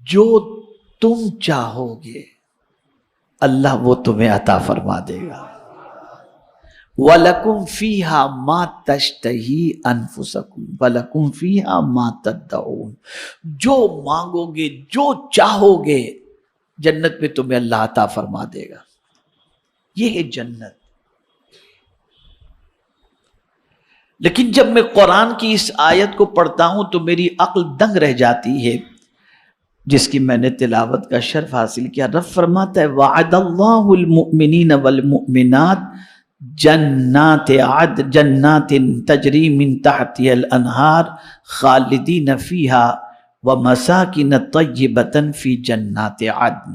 جو تم چاہو گے اللہ وہ تمہیں عطا فرما دے گا. وَلَكُمْ فِيهَا مَا تَشْتَهِي أَنفُسَكُمْ وَلَكُمْ فِيهَا مَا تَدَّعُونَ. جو مانگو گے جو چاہو گے جنت میں تمہیں اللہ عطا فرما دے گا. یہ ہے جنت. لیکن جب میں قرآن کی اس آیت کو پڑھتا ہوں تو میری عقل دنگ رہ جاتی ہے، جس کی میں نے تلاوت کا شرف حاصل کیا. رب فرماتا ہے وعد اللہ المؤمنین والمؤمنات جنات تجری من تحتها الانہار خالدین فیہا ومساکن طیبۃ فی جنات عدن.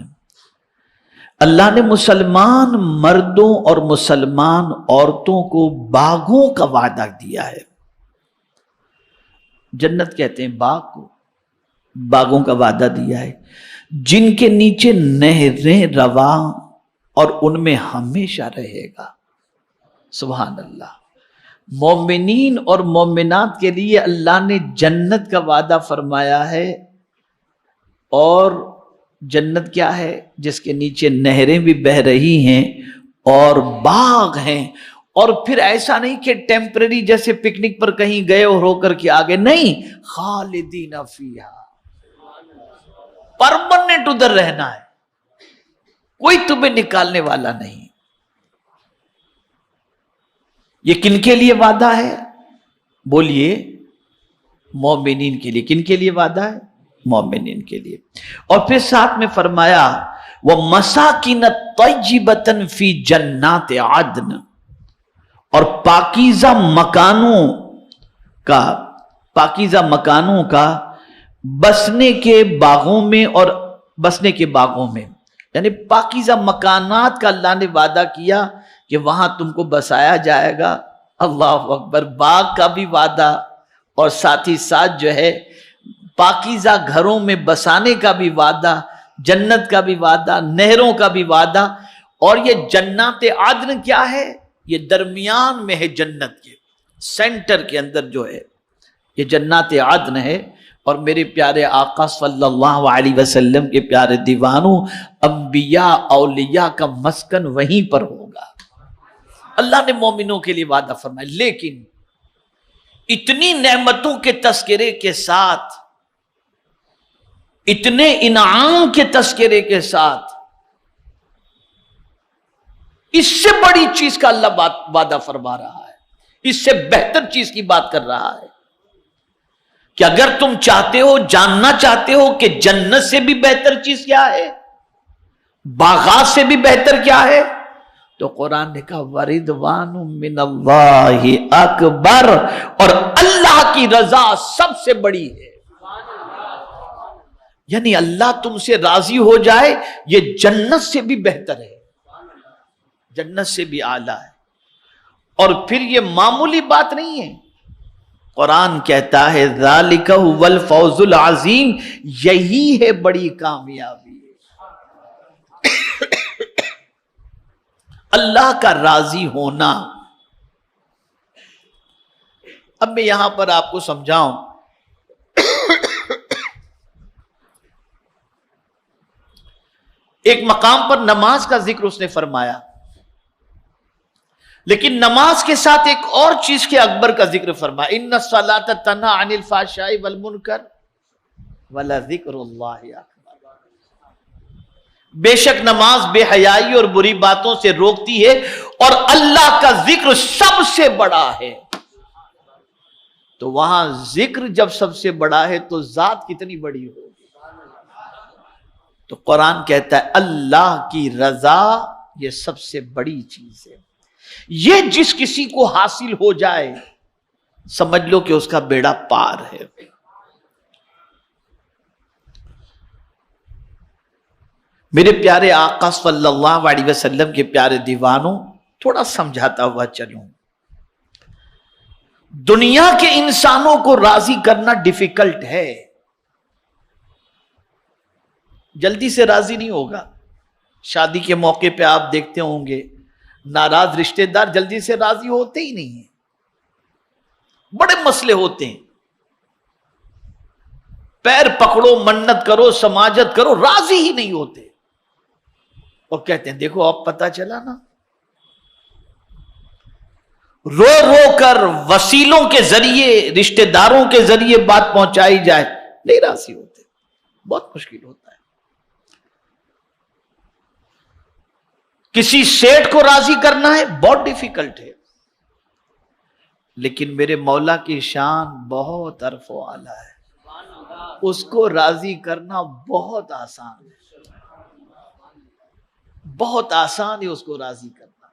اللہ نے مسلمان مردوں اور مسلمان عورتوں کو باغوں کا وعدہ دیا ہے. جنت کہتے ہیں باغ کو، باغوں کا وعدہ دیا ہے جن کے نیچے نہریں رواں اور ان میں ہمیشہ رہے گا. سبحان اللہ. مومنین اور مومنات کے لیے اللہ نے جنت کا وعدہ فرمایا ہے، اور جنت کیا ہے؟ جس کے نیچے نہریں بھی بہہ رہی ہیں اور باغ ہیں. اور پھر ایسا نہیں کہ ٹیمپرری جیسے پکنک پر کہیں گئے اور ہو کر کے آگے، نہیں، خالدین فیہا، پرماننٹ ادھر رہنا ہے، کوئی تمہیں نکالنے والا نہیں. یہ کن کے لیے وعدہ ہے؟ بولیے. مومنین کے لیے. کن کے لیے وعدہ ہے؟ مومنین کے لیے. اور پھر ساتھ میں فرمایا وَمَسَاكِنَ طَيِّبَةً فِي جَنَّاتِ عَدْنٍ، اور پاکیزہ مکانوں کا بسنے کے باغوں میں، اور بسنے کے باغوں میں، یعنی پاکیزہ مکانات کا اللہ نے وعدہ کیا کہ وہاں تم کو بسایا جائے گا. اللہ اکبر. باغ کا بھی وعدہ اور ساتھ ہی ساتھ جو ہے پاکیزہ گھروں میں بسانے کا بھی وعدہ، جنت کا بھی وعدہ، نہروں کا بھی وعدہ. اور یہ جنات عدن کیا ہے؟ یہ درمیان میں ہے، جنت کے سینٹر کے اندر جو ہے یہ جنات عدن ہے. اور میرے پیارے آقا صلی اللہ علیہ وسلم کے پیارے دیوانوں، انبیاء اولیاء کا مسکن وہیں پر ہوگا. اللہ نے مومنوں کے لیے وعدہ فرمایا. لیکن اتنی نعمتوں کے تذکرے کے ساتھ، اتنے انعام کے تذکرے کے ساتھ، اس سے بڑی چیز کا اللہ وعدہ فرما رہا ہے، اس سے بہتر چیز کی بات کر رہا ہے کہ اگر تم چاہتے ہو، جاننا چاہتے ہو کہ جنت سے بھی بہتر چیز کیا ہے، باغات سے بھی بہتر کیا ہے، تو قرآن نے کہا وَرِضْوَانٌ مِّنَ اللَّهِ اکبر، اور اللہ کی رضا سب سے بڑی ہے. یعنی اللہ تم سے راضی ہو جائے، یہ جنت سے بھی بہتر ہے، جنت سے بھی اعلیٰ ہے. اور پھر یہ معمولی بات نہیں ہے. قرآن کہتا ہے ذَلِكَ هُوَ الْفَوْزُ الْعَظِيمُ، یہی ہے بڑی کامیابی. اللہ کا راضی ہونا. اب میں یہاں پر آپ کو سمجھاؤں، ایک مقام پر نماز کا ذکر اس نے فرمایا، لیکن نماز کے ساتھ ایک اور چیز کے اکبر کا ذکر فرمایا. ان الصلاۃ تنہی عن الفحشاء والمنکر ولذکر اللہ اکبر. بے شک نماز بے حیائی اور بری باتوں سے روکتی ہے، اور اللہ کا ذکر سب سے بڑا ہے. تو وہاں ذکر جب سب سے بڑا ہے تو ذات کتنی بڑی ہوگی. تو قرآن کہتا ہے اللہ کی رضا یہ سب سے بڑی چیز ہے. یہ جس کسی کو حاصل ہو جائے سمجھ لو کہ اس کا بیڑا پار ہے. میرے پیارے آقا صلی اللہ علیہ وسلم کے پیارے دیوانوں، تھوڑا سمجھاتا ہوا چلوں. دنیا کے انسانوں کو راضی کرنا ڈیفیکلٹ ہے، جلدی سے راضی نہیں ہوگا. شادی کے موقع پہ آپ دیکھتے ہوں گے ناراض رشتہ دار جلدی سے راضی ہوتے ہی نہیں ہیں، بڑے مسئلے ہوتے ہیں. پیر پکڑو، منت کرو، سماجت کرو، راضی ہی نہیں ہوتے، اور کہتے ہیں دیکھو اب پتہ چلا نا، رو رو کر وسیلوں کے ذریعے، رشتہ داروں کے ذریعے بات پہنچائی جائے، نہیں راضی ہوتے، بہت مشکل ہوتا ہے۔ کسی سیٹ کو راضی کرنا ہے بہت ڈیفیکلٹ ہے، لیکن میرے مولا کی شان بہت عرف و اعلی ہے، اس کو راضی کرنا بہت آسان ہے، بہت آسان ہے اس کو راضی کرنا۔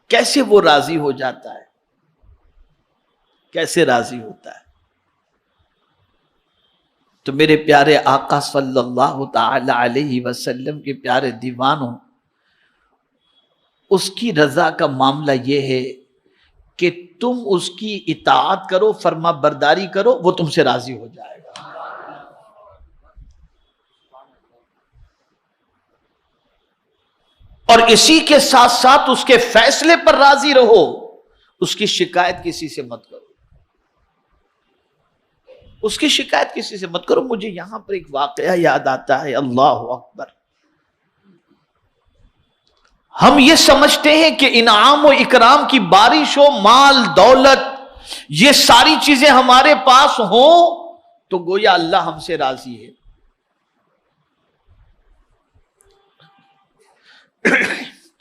کیسے وہ راضی ہو جاتا ہے، کیسے راضی ہوتا ہے؟ تو میرے پیارے آقا صلی اللہ تعالی علیہ وسلم کے پیارے دیوانوں، اس کی رضا کا معاملہ یہ ہے کہ تم اس کی اطاعت کرو، فرما برداری کرو، وہ تم سے راضی ہو جائے گا۔ اور اسی کے ساتھ ساتھ اس کے فیصلے پر راضی رہو، اس کی شکایت کسی سے مت کرو، اس کی شکایت کسی سے مت کرو۔ مجھے یہاں پر ایک واقعہ یاد آتا ہے، اللہ اکبر۔ ہم یہ سمجھتے ہیں کہ انعام و اکرام کی بارش ہو، مال دولت یہ ساری چیزیں ہمارے پاس ہوں تو گویا اللہ ہم سے راضی ہے۔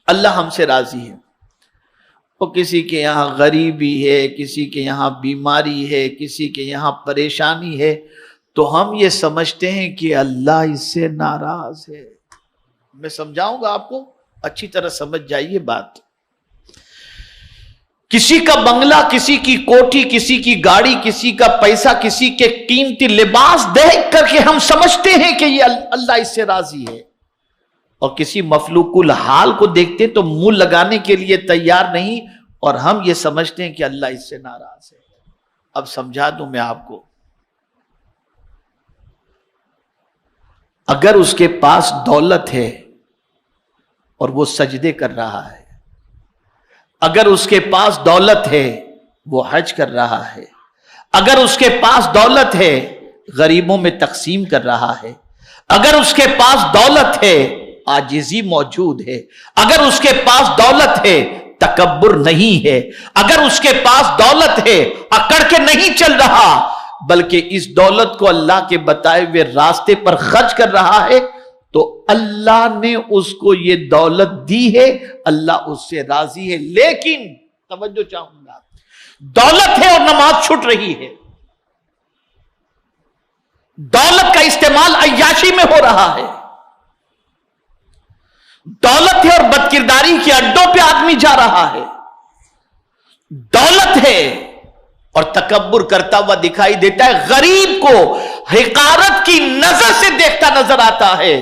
اللہ ہم سے راضی ہے۔ اور کسی کے یہاں غریبی ہے، کسی کے یہاں بیماری ہے، کسی کے یہاں پریشانی ہے، تو ہم یہ سمجھتے ہیں کہ اللہ اس سے ناراض ہے۔ میں سمجھاؤں گا آپ کو، اچھی طرح سمجھ جائیے بات۔ کسی کا بنگلہ، کسی کی کوٹھی، کسی کی گاڑی، کسی کا پیسہ، کسی کے قیمتی لباس دیکھ کر کے ہم سمجھتے ہیں کہ یہ اللہ اس سے راضی ہے، اور کسی مخلوق الحال کو دیکھتے تو منہ لگانے کے لیے تیار نہیں، اور ہم یہ سمجھتے ہیں کہ اللہ اس سے ناراض ہے۔ اب سمجھا دوں میں آپ کو، اگر اس کے پاس دولت ہے اور وہ سجدے کر رہا ہے، اگر اس کے پاس دولت ہے وہ حج کر رہا ہے، اگر اس کے پاس دولت ہے غریبوں میں تقسیم کر رہا ہے، اگر اس کے پاس دولت ہے عاجزی موجود ہے، اگر اس کے پاس دولت ہے تکبر نہیں ہے، اگر اس کے پاس دولت ہے اکڑ کے نہیں چل رہا بلکہ اس دولت کو اللہ کے بتائے ہوئے راستے پر خرچ کر رہا ہے، تو اللہ نے اس کو یہ دولت دی ہے، اللہ اس سے راضی ہے۔ لیکن توجہ چاہوں گا، دولت ہے اور نماز چھٹ رہی ہے، دولت کا استعمال عیاشی میں ہو رہا ہے، دولت ہے اور بدکرداری کے اڈوں پہ آدمی جا رہا ہے، دولت ہے اور تکبر کرتا ہوا دکھائی دیتا ہے، غریب کو حقارت کی نظر سے دیکھتا نظر آتا ہے،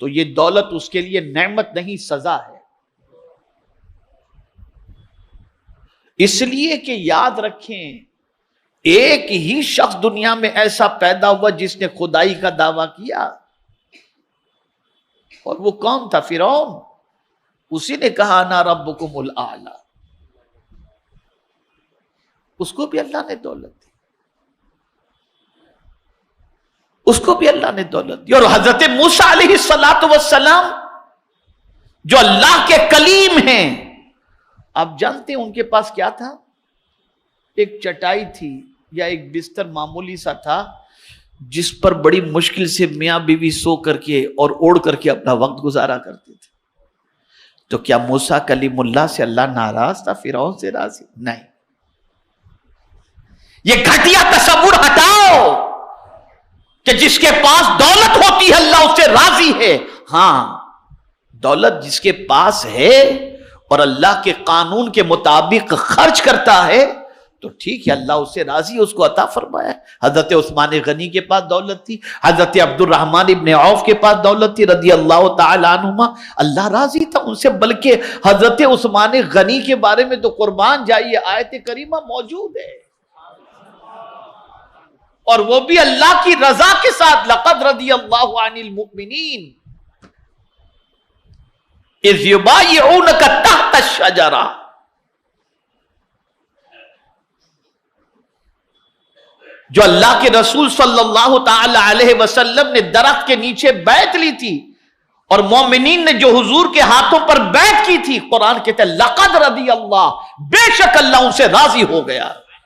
تو یہ دولت اس کے لیے نعمت نہیں سزا ہے۔ اس لیے کہ یاد رکھیں، ایک ہی شخص دنیا میں ایسا پیدا ہوا جس نے خدائی کا دعویٰ کیا، اور وہ کون تھا؟ فرعون۔ اسی نے کہا انا ربکم الاعلی، اس کو بھی اللہ نے دولت دی، اس کو بھی اللہ نے دولت دی۔ اور حضرت موسیٰ علیہ السلام جو اللہ کے کلیم ہیں، آپ جانتے ہیں ان کے پاس کیا تھا؟ ایک چٹائی تھی یا ایک بستر معمولی سا تھا، جس پر بڑی مشکل سے میاں بیوی سو کر کے اور اوڑھ کر کے اپنا وقت گزارا کرتے تھے۔ تو کیا موسیٰ کلیم اللہ سے اللہ ناراض تھا؟ فرعون سے راضی نہیں۔ یہ گھٹیا تصور ہٹاؤ کہ جس کے پاس دولت ہوتی ہے اللہ اس سے راضی ہے۔ ہاں، دولت جس کے پاس ہے اور اللہ کے قانون کے مطابق خرچ کرتا ہے تو ٹھیک ہے، اللہ اس سے راضی ہے، اس کو عطا فرمایا۔ حضرت عثمان غنی کے پاس دولت تھی، حضرت عبد الرحمن ابن عوف کے پاس دولت تھی رضی اللہ تعالی عنہما، اللہ راضی تھا ان سے۔ بلکہ حضرت عثمان غنی کے بارے میں تو قربان جائیے آیت کریمہ موجود ہے، اور وہ بھی اللہ کی رضا کے ساتھ، لقد رضی اللہ عن المؤمنین اذ یبایعونک تحت الشجرہ۔ جو اللہ کے رسول صلی اللہ تعالی علیہ وسلم نے درخت کے نیچے بیعت لی تھی اور مومنین نے جو حضور کے ہاتھوں پر بیعت کی تھی، قرآن کہتا ہے لقد رضی اللہ، بے شک اللہ ان سے راضی ہو گیا۔